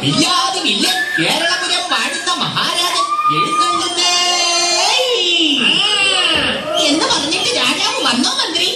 ഇല്ലാതുമില്ല കേരളപുരം പാടുന്ന മഹാരാജൻ എഴുന്നള്ളുന്നേ എന്ന് പറഞ്ഞിട്ട് രാജാവ് വന്നോ മന്ത്രി?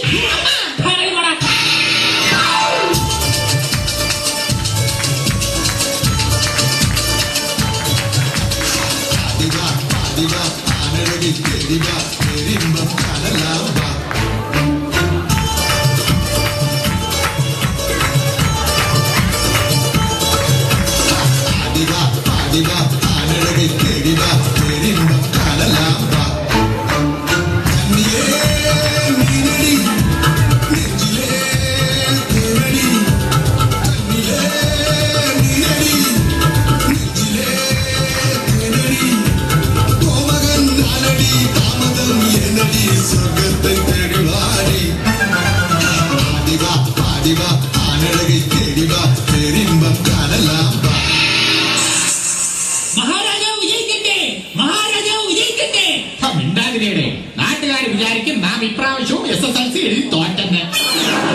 നാട്ടുകാർ വിചാരിക്കും നാം ഇപ്രാവശ്യവും SSLC എഴുതി തോറ്റെന്ന്.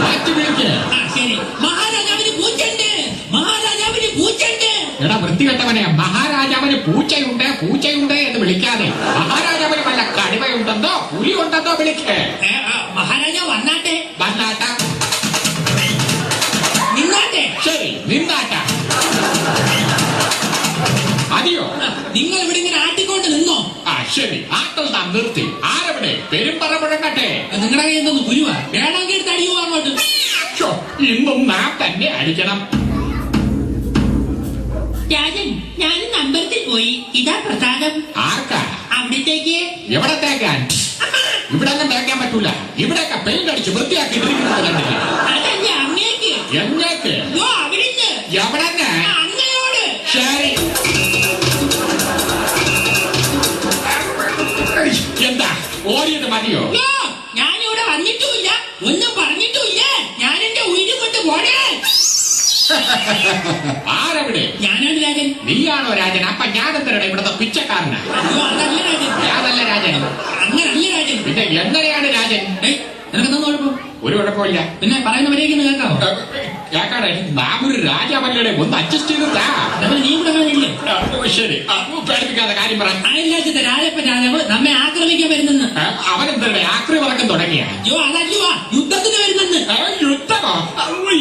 മാറ്റി വിളിക്ക്. ശരി. മഹാരാജാവിന് പൂച്ചയുണ്ട്, മഹാരാജാവിന് പൂച്ചയുണ്ട്. എടാ വൃത്തികെട്ടവനെ, മഹാരാജാവിന് പൂച്ചയുണ്ട് പൂച്ചയുണ്ട് എന്ന് വിളിക്കാതെ മഹാരാജാവിന് വല്ല കടുവയുണ്ടെന്നോ പുലി ഉണ്ടെന്നോ വിളിക്ക്. മഹാരാജാവ് വന്നാട്ടെ. വന്നാട്ട. നിന്നാട്ടെ. ശരി നിന്നാട്ട. അതെയോ? നിങ്ങൾ ഇവിടെ ഇങ്ങനെ ആട്ടിക്കൊണ്ട് നിന്നോ? ആ ശരി, ആട്ടൽ നാം നിർത്തി. ആരവിടെ? പെരുമ്പറ മുഴങ്ങട്ടെ. നിങ്ങളുടെ കയ്യിൽ നിന്ന് ഗുരുവ വേണമെങ്കിൽ എടുത്ത് അടിയോ അങ്ങോട്ട്. ഇന്നും നാം തന്നെ അടിക്കണം. രാജൻ, ഞാനും അമ്പലത്തിൽ പോയി. ഇതാ പ്രസാദം. ആർക്കാ? അവിടത്തേക്ക്. എവിടെ തേക്കാൻ? ഇവിടെ ഒന്നും തേക്കാൻ പറ്റൂല. ഇവിടെയൊക്കെ പെയിന്റ് അടിച്ച് വൃത്തിയാക്കി അതല്ല അങ്ങേക്ക്. എങ്ങേക്ക്? അവിടുന്ന്. എവിടെ? അങ്ങയോട്. ശരി. എന്താ ഓടിയത് മതിയോ? ഞാനിവിടെ വന്നിട്ടുമില്ല, ഒന്നും പറഞ്ഞിട്ടുമില്ല. ഞാൻ എന്റെ ഉയിര് കൊണ്ട് പോണേ. ആരവിടെ? ഞാനാണ് രാജൻ. നീയാണോ രാജൻ? അപ്പൊ ഞാനെന്തരട ഇവിടത്തെ പിച്ചക്കാരനാ? അതല്ല രാജൻ. അതല്ല രാജൻ. അങ്ങനല്ല രാജൻ. പിന്നെ എങ്ങനെയാണ് രാജൻ? നിനക്കെന്താ കുഴപ്പം? ഒരു കുഴപ്പമില്ല. പിന്നെ പറയുന്നവരേക്ക് കേൾക്കാമോ? കേക്കാടെ. നാം ഒരു രാജാവല്ലേ, ഒന്ന് അഡ്ജസ്റ്റ് ചെയ്താ. നീ ഇവിടെ ഇല്ലേ? ശരി, പേടിപ്പിക്കാതെ കാര്യം പറ. അയൽരാജ്യത്തെ രാജപ്പൻ രാജാവ് നമ്മെ ആക്രമിക്കാൻ വരുന്നെന്ന്. അവനെന്തേ ആക്രമണം തുടങ്ങിയ? അതല്ലോ യുദ്ധത്തിന് വരുന്നെന്ന്. യുദ്ധമോ?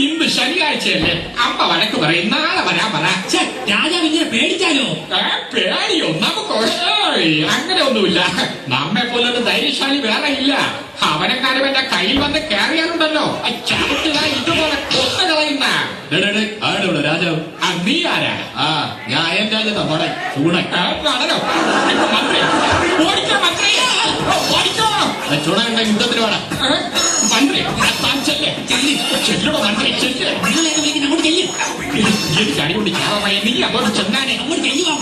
ഇന്ന് ശനിയാഴ്ചയല്ലേ? അമ്മ വഴക്ക് പറയും. നാളെ വരാൻ പറ. രാജാവ് ഇങ്ങനെ പേടിച്ചാലോ? പേടിയോ? നമുക്ക് അങ്ങനെ ഒന്നുമില്ല. നമ്മെ പോലൊരു ധൈര്യശാലി വേറെ ഇല്ല. അവനെക്കാരും എന്റെ കയ്യിൽ വന്ന് കയറിയാലുണ്ടല്ലോ ചവിട്ടുക ഇതുപോലെ കൊത്ത കളയുന്ന. രാജാവ് നീ ആരാ? ഞാൻ അയൽ രാജ്യത്തെ മോടെ ചൂണോ മന്ത്രി. ഓടിക്കോ മന്ത്രി, ഓടിക്കോ. ചൂണ യുദ്ധത്തിന് വേണം മന്ത്രി. ചെല്ലോ മന്ത്രി, ചെല്ല്. എനിക്ക് അടികൊണ്ട് ചാവമായ നീ അങ്ങോട്ട് ചെന്നാനെ അങ്ങോട്ട് ചെല്ലുവാ.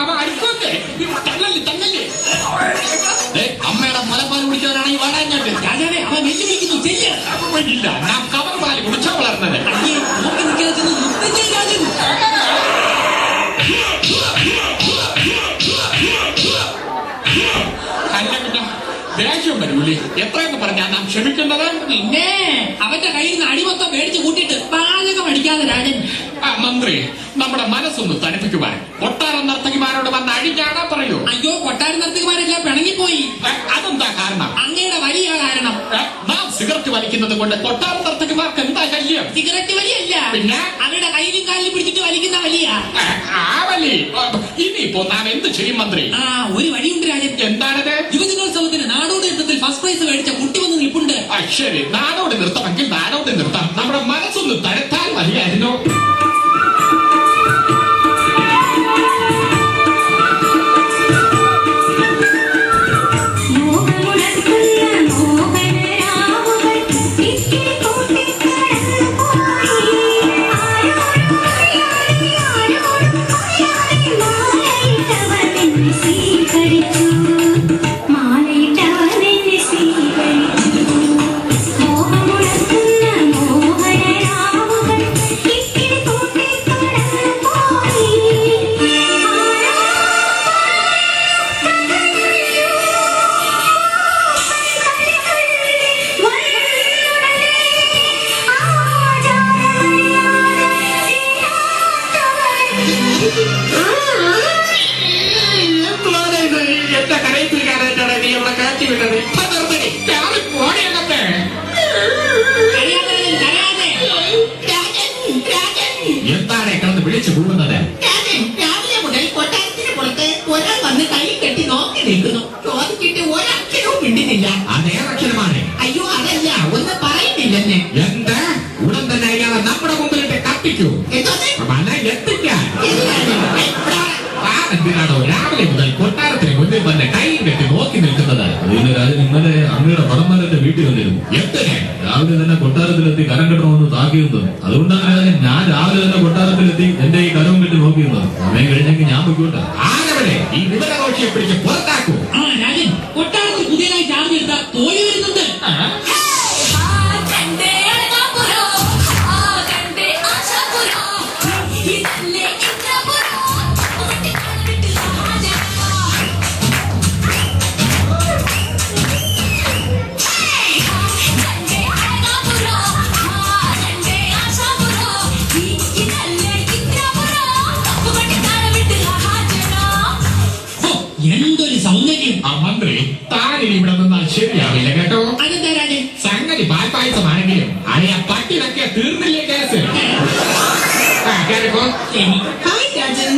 അവ അടിക്കോട്ടെ. തന്നല്ലേ തന്നല്ലേ. അമ്മയുടെ മുലപ്പാൽ കുടിച്ചവരാണെങ്കിൽ വാടാഞ്ഞോട്ട്. രാജാവേ, അവൻ വെല്ലുവിളിക്കുന്നു. ഇല്ല, നാം കവർ പാല് കുടിച്ചാ വളർന്നത്. ദേഷ്യം വരൂലേ? എത്രയെന്ന് പറഞ്ഞാൽ നാം ക്ഷമിക്കുന്നത്? പിന്നെ അവന്റെ കയ്യിൽ നിന്ന് അടിമൊത്തം മേടിച്ചു കൂട്ടിയിട്ട് പാചകം അടിക്കാതെ രാജൻ. മന്ത്രി, നമ്മുടെ മനസ്സൊന്ന് തണുപ്പിക്കുവാൻ കൊട്ടാരം നർത്തകിമാരോട് വന്ന് അഴിഞ്ഞാടാ പറയൂ. അയ്യോ, കൊട്ടാര നർത്തകിമാരെല്ലാം പിണങ്ങിപ്പോയി. അതെന്താ കാരണം? അങ്ങയുടെ വലിയ കാരണം. നാം സിഗരറ്റ് വലിക്കുന്നത് കൊണ്ട് കൊട്ടാര നർത്തകിമാർക്ക് എന്താ ശല്യം? സിഗരറ്റ് വലിയല്ല, പിന്നെ അവരുടെ കയ്യിലും കാലിലും പിടിച്ചിട്ട് വലിക്കുന്ന വലിയ ആ വലി. ഇനിയിപ്പോ നാം എന്ത് ചെയ്യും മന്ത്രി? ഒരു വഴിയുണ്ട് രാജൻ. എന്താണത്? യുവജനോത്സവത്തിന് നാടോടി നൃത്തത്തിൽ ഫസ്റ്റ് പ്രൈസ് മേടിച്ച കുട്ടി വന്ന് നിൽപ്പുണ്ട്. ശരി, നാടോടി നൃത്തമെങ്കിൽ നാടോടി നൃത്തം. നമ്മുടെ മനസ്സൊന്ന് തരത്താൽ മതിയായിരുന്നു. Thank you. വിളിച്ചു പോകുന്നത്? രാവിലെ മുതൽ കൊട്ടാരത്തിന് പുറത്ത് ഒരാൾ വന്ന് കൈ കെട്ടി നോക്കി നിൽക്കുന്നു. ചോദിച്ചിട്ട് ഒരക്ഷരവും മിണ്ടുന്നില്ല. അതേതക്ഷരമാണ്? അയ്യോ അതല്ല, ഒന്ന് പറയുന്നില്ലെന്ന്. എന്താ? ഉടൻ തന്നെ അയാളെ നമ്മുടെ മുമ്പിലിട്ട് കത്തിക്കൂ. മന എത്തിക്കാൻ. എന്തിനാണോ രാവിലെ മുതൽ കൊട്ടാരത്തിന് മുന്നിൽ വന്ന് കൈയും കെട്ടി നോക്കി നിൽക്കുന്നത്? ഇന്നലെ അങ്ങയുടെ പടന്മാരെന്റെ വീട്ടിൽ വന്നിരുന്നു. എന്തിന്? രാവിലെ തന്നെ കൊട്ടാരത്തിലെത്തി കരം കെട്ടണമെന്ന് താക്കിയിരുന്നത്. അതുകൊണ്ടാണ് ഞാൻ രാവിലെ തന്നെ കൊട്ടാരത്തിലെത്തി എന്റെ ഈ കരവും കെട്ടി നോക്കിയിരുന്നത്. സമയം കഴിഞ്ഞെങ്കിൽ ഞാൻ പൊയ്ക്കോട്ടെ. ആരവരെ ഈ വിവരദോഷിയെ പിടിച്ച് പുറത്താക്കൂ. രാജൻ, കൊട്ടാരത്തിൽ പുതിയതായി ചാർജ് എടുത്ത തോഴി വരുന്നുണ്ട്. എന്തൊരു സൗന്ദര്യം! ആ മന്ത്രി, താനിനി ഇവിടെ നിന്നാൽ ശരിയാവില്ല കേട്ടോ. അതെന്താ രാജൻ? സംഗതി പാൽപ്പായസമാണെങ്കിലും അണിയ പട്ടിലൊക്കെ തീർന്നില്ലേ കേസ്? കേൾക്കോ? ഹായ് രാജൻ.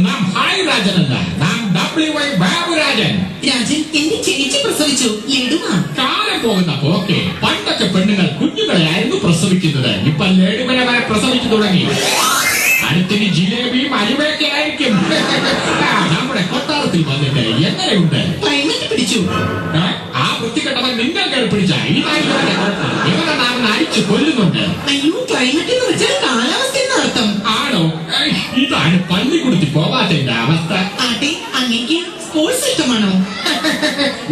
നാം ഹായ് രാജനല്ല, നാം WY ബാബുരാജൻ. രാജൻ, എന്റെ ചേച്ചി പ്രസവിച്ചു. ലഡുവാ. കാലം പോകുന്ന പോക്കെ പണ്ടൊക്കെ പെണ്ണുങ്ങൾ കുഞ്ഞുങ്ങളെയായിരുന്നു പ്രസവിക്കുന്നത്. ഇപ്പൊ ലേടുമല വരെ പ്രസവിച്ചു തുടങ്ങി. അടുത്തിന് ജിലേബിയും അരിവയൊക്കെ ആയിരിക്കും. നമ്മുടെ കൊട്ടാരത്തിൽ വന്നിട്ട് എങ്ങനെയുണ്ട്? ക്ലൈമറ്റ് പിടിച്ചു. ആ വൃത്തികെട്ടവൻ നിങ്ങൾ പിടിച്ച ഇവരെ നാം അടിച്ചു കൊല്ലുന്നുണ്ട്. അയ്യോ, ക്ലൈമറ്റ് എന്ന് വെച്ചാൽ കാലാവസ്ഥ എന്നർത്ഥം. ആണോ? ഇതാണ് പള്ളിക്കൂടത്തിൽ പോവാത്തതിന്റെ അവസ്ഥ. ആട്ടെ, അങ്ങേക്ക് സ്പോർട്സ് ഇഷ്ടമാണോ?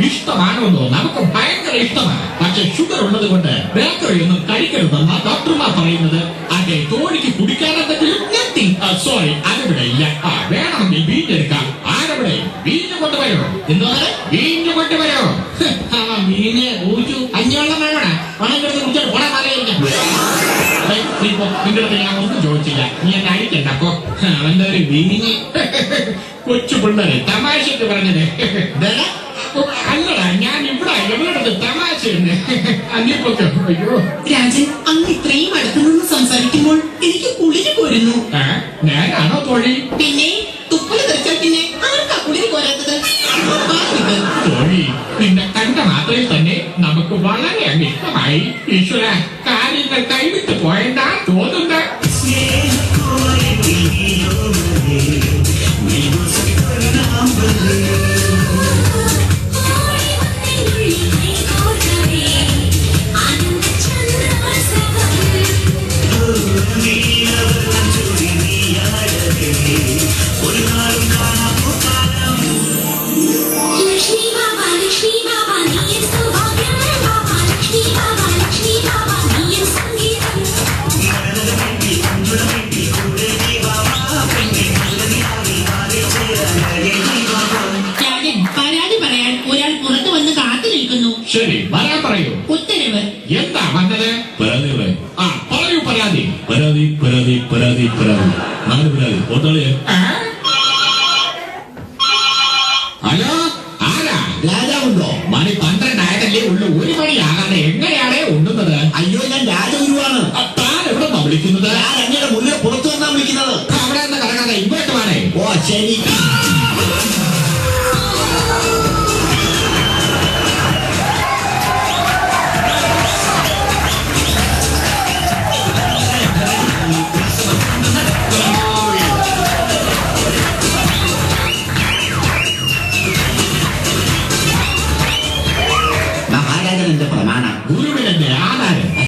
ഇഷ്ടമാണോന്നോ? നമുക്ക് ഭയങ്കര ഇഷ്ടമാണ്. പക്ഷെ ഷുഗർ ഉള്ളത് കൊണ്ട് ബേക്കറി ഒന്നും കഴിക്കരുതെന്നാ ഡോക്ടർമാർ പറയുന്നത്. അതെ, തോണിക്ക് കുടിക്കാനെന്തെങ്കിലും? സോറി, അതിവിടെ ഇല്ല. വേണമെങ്കിൽ വീഞ്ഞെടുക്കാം. ആരവിടെ? വീഞ്ഞ് കൊണ്ടുവരോ? എന്തോ വീഞ്ഞ് കൊണ്ടുവരോ? മീന് ഊറ്റു അഞ്ഞോളം വേണോടാ. പണം കിടന്ന് കുടിച്ചോട്ട് പോടാ. നിന്റെ അടുത്ത് ഞാൻ ഒന്നും ചോദിച്ചില്ല. നീ എന്നെ അഴിക്കണ്ട. അപ്പൊ അവന്റെ ഒരു വീഞ്ഞ്. കൊച്ചു പിള്ളേര് തമാശക്ക് പറഞ്ഞത്. അല്ലടാ, ഞാൻ ഇവിടെ എവിടെ തമാശയുണ്ട്. അന്നിപ്പൊക്കെ അയ്യോ. രാജൻ, അങ്ങ് ഇത്രയും അടുത്തു നിന്ന് സംസാരിക്കുമ്പോൾ എനിക്ക് കുളിര് പോരുന്നു. ഞാനാണോ തോഴി? പിന്നെ തുപ്പല് തെറിച്ചാൽ പിന്നെ ആർക്കാ കുളിര് പോരാത്തത്? തോഴി, നിന്നെ കണ്ട മാത്രയിൽ തന്നെ നമുക്ക് വളരെ അങ്ങ് ഇഷ്ടമായി. ഈശ്വര, കാര്യങ്ങൾ കൈവിട്ട് പോയെന്നാ തോന്നുന്നത്. പരാതി പറയാൻ ഒരാൾ പുറത്തു വന്ന് കാത്തു നിൽക്കുന്നു. ശരി, വരാൻ പറയൂ. ഉത്തരവ്. എന്താ വന്നത്? പരാതി പറയാം. പറയൂ. പരാതി പരാതി പരാതി പരാതി പരാതി 4 പരാതി. ഓട്ടാളിയെ. ഹലോ, ആരാ? രാജാവുണ്ടോ? മണി 12 ആയതല്ലേ ഉള്ളൂ. 1 മണിയാകാതെ എങ്ങനെയാണേ ഉണ്ണുന്നത്? അയ്യോ, ഞാൻ രാജഗുരുവാണ്. താൻ എവിടെ വിളിക്കുന്നത്? ഞാൻ അങ്ങയുടെ മുറിയെ പുറത്തു വന്നാ വിളിക്കുന്നത്. അവിടെ നിന്ന് കറങ്ങാതെ ഇങ്ങോട്ട് വേണേ. ഓ ശരി.